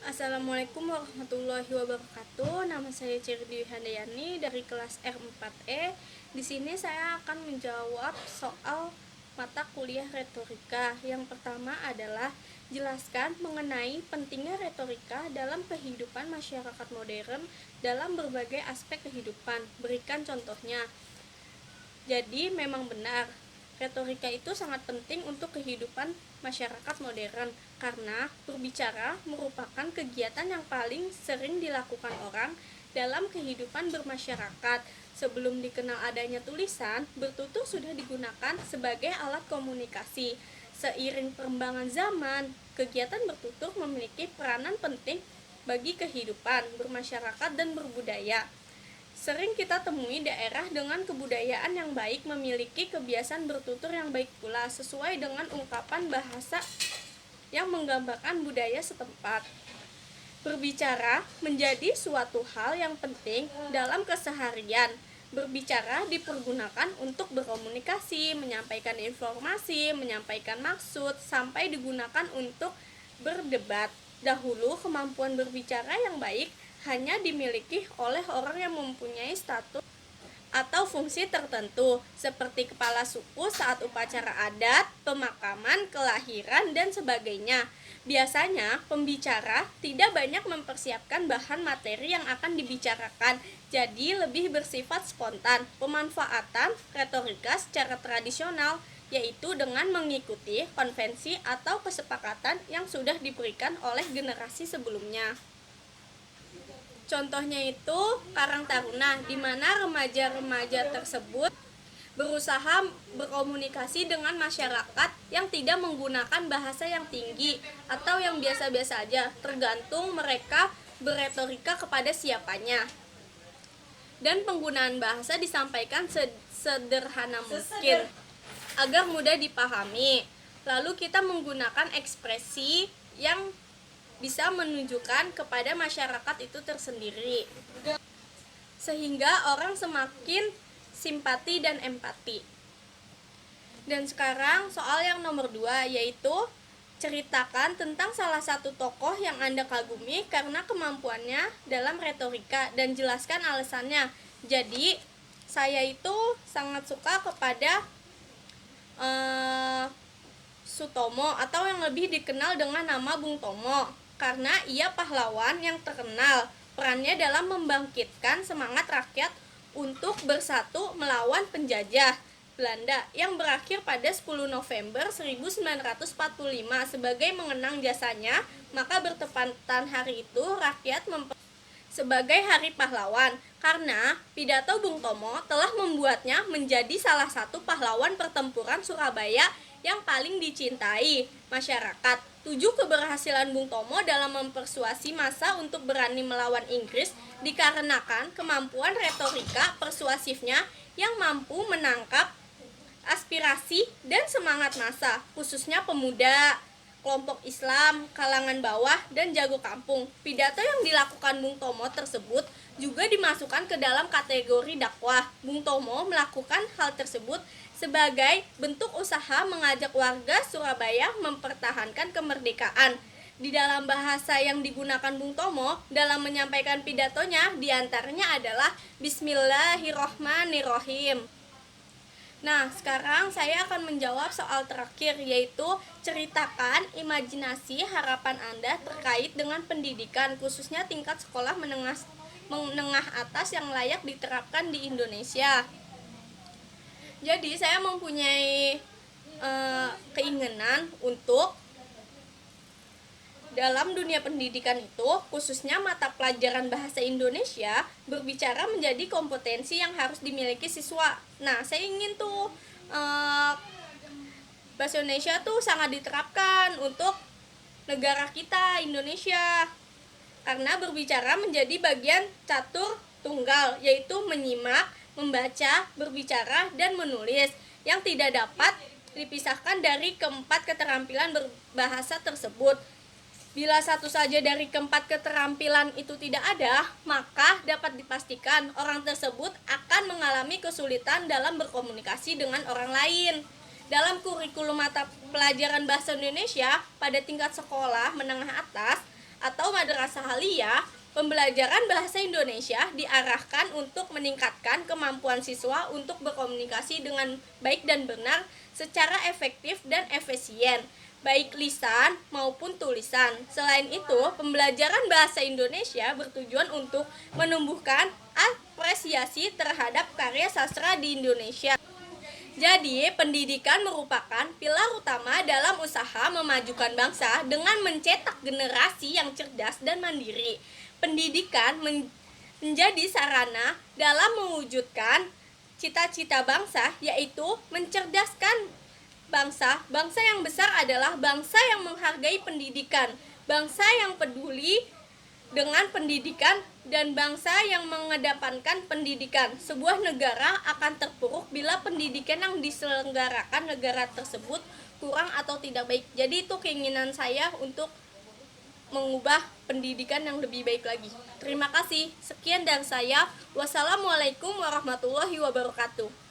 Assalamualaikum warahmatullahi wabarakatuh. Nama saya Cirdy Handayani dari kelas R4E. Di sini saya akan menjawab soal mata kuliah retorika. Yang pertama adalah jelaskan mengenai pentingnya retorika dalam kehidupan masyarakat modern dalam berbagai aspek kehidupan. Berikan contohnya. Jadi memang benar, retorika itu sangat penting untuk kehidupan masyarakat modern karena berbicara merupakan kegiatan yang paling sering dilakukan orang dalam kehidupan bermasyarakat. Sebelum dikenal adanya tulisan, bertutur sudah digunakan sebagai alat komunikasi. Seiring perkembangan zaman, kegiatan bertutur memiliki peranan penting bagi kehidupan bermasyarakat dan berbudaya. Sering kita temui daerah dengan kebudayaan yang baik memiliki kebiasaan bertutur yang baik pula, sesuai dengan ungkapan bahasa yang menggambarkan budaya setempat. Berbicara menjadi suatu hal yang penting dalam keseharian. Berbicara dipergunakan untuk berkomunikasi, menyampaikan informasi, menyampaikan maksud, sampai digunakan untuk berdebat. Dahulu kemampuan berbicara yang baik hanya dimiliki oleh orang yang mempunyai status atau fungsi tertentu, seperti kepala suku saat upacara adat, pemakaman, kelahiran, dan sebagainya. Biasanya, pembicara tidak banyak mempersiapkan bahan materi yang akan dibicarakan, jadi lebih bersifat spontan. Pemanfaatan retorika secara tradisional yaitu dengan mengikuti konvensi atau kesepakatan yang sudah diberikan oleh generasi sebelumnya. Contohnya itu Karang Taruna, di mana remaja-remaja tersebut berusaha berkomunikasi dengan masyarakat yang tidak menggunakan bahasa yang tinggi atau yang biasa-biasa aja, tergantung mereka berretorika kepada siapanya. Dan penggunaan bahasa disampaikan sederhana mungkin agar mudah dipahami. Lalu kita menggunakan ekspresi yang bisa menunjukkan kepada masyarakat itu tersendiri, sehingga orang semakin simpati dan empati. Dan sekarang soal yang nomor 2, yaitu ceritakan tentang salah satu tokoh yang Anda kagumi karena kemampuannya dalam retorika dan jelaskan alasannya. Jadi saya itu sangat suka kepada Sutomo, atau yang lebih dikenal dengan nama Bung Tomo, karena ia pahlawan yang terkenal. Perannya dalam membangkitkan semangat rakyat untuk bersatu melawan penjajah Belanda yang berakhir pada 10 November 1945. Sebagai mengenang jasanya, maka bertepatan hari itu rakyat sebagai Hari Pahlawan, karena pidato Bung Tomo telah membuatnya menjadi salah satu pahlawan pertempuran Surabaya yang paling dicintai masyarakat. 7 keberhasilan Bung Tomo dalam mempersuasi massa untuk berani melawan Inggris dikarenakan kemampuan retorika persuasifnya yang mampu menangkap aspirasi dan semangat massa, khususnya pemuda, kelompok Islam, kalangan bawah, dan jago kampung. Pidato yang dilakukan Bung Tomo tersebut juga dimasukkan ke dalam kategori dakwah. Bung Tomo melakukan hal tersebut sebagai bentuk usaha mengajak warga Surabaya mempertahankan kemerdekaan. Di dalam bahasa yang digunakan Bung Tomo dalam menyampaikan pidatonya diantaranya adalah Bismillahirrohmanirrohim. Nah, sekarang saya akan menjawab soal terakhir, yaitu ceritakan imajinasi harapan Anda terkait dengan pendidikan, khususnya tingkat sekolah menengah atas yang layak diterapkan di Indonesia. Jadi saya mempunyai keinginan untuk dalam dunia pendidikan itu, khususnya mata pelajaran bahasa Indonesia, berbicara menjadi kompetensi yang harus dimiliki siswa. Nah, saya ingin tuh bahasa Indonesia tuh sangat diterapkan untuk negara kita, Indonesia. Karena berbicara menjadi bagian catur tunggal, yaitu menyimak, membaca, berbicara, dan menulis, yang tidak dapat dipisahkan dari keempat keterampilan berbahasa tersebut. Bila satu saja dari keempat keterampilan itu tidak ada, maka dapat dipastikan orang tersebut akan mengalami kesulitan dalam berkomunikasi dengan orang lain. Dalam kurikulum mata pelajaran bahasa Indonesia pada tingkat sekolah menengah atas atau Madrasah Aliyah, pembelajaran bahasa Indonesia diarahkan untuk meningkatkan kemampuan siswa untuk berkomunikasi dengan baik dan benar secara efektif dan efisien, baik lisan maupun tulisan. Selain itu, pembelajaran bahasa Indonesia bertujuan untuk menumbuhkan apresiasi terhadap karya sastra di Indonesia. Jadi, pendidikan merupakan pilar utama dalam usaha memajukan bangsa dengan mencetak generasi yang cerdas dan mandiri. Pendidikan menjadi sarana dalam mewujudkan cita-cita bangsa, yaitu mencerdaskan bangsa. Bangsa yang besar adalah bangsa yang menghargai pendidikan, bangsa yang peduli dengan pendidikan, dan bangsa yang mengedepankan pendidikan. Sebuah negara akan terpuruk bila pendidikan yang diselenggarakan negara tersebut kurang atau tidak baik. Jadi itu keinginan saya untuk mengubah pendidikan yang lebih baik lagi. Terima kasih. Sekian dari saya. Wassalamualaikum warahmatullahi wabarakatuh.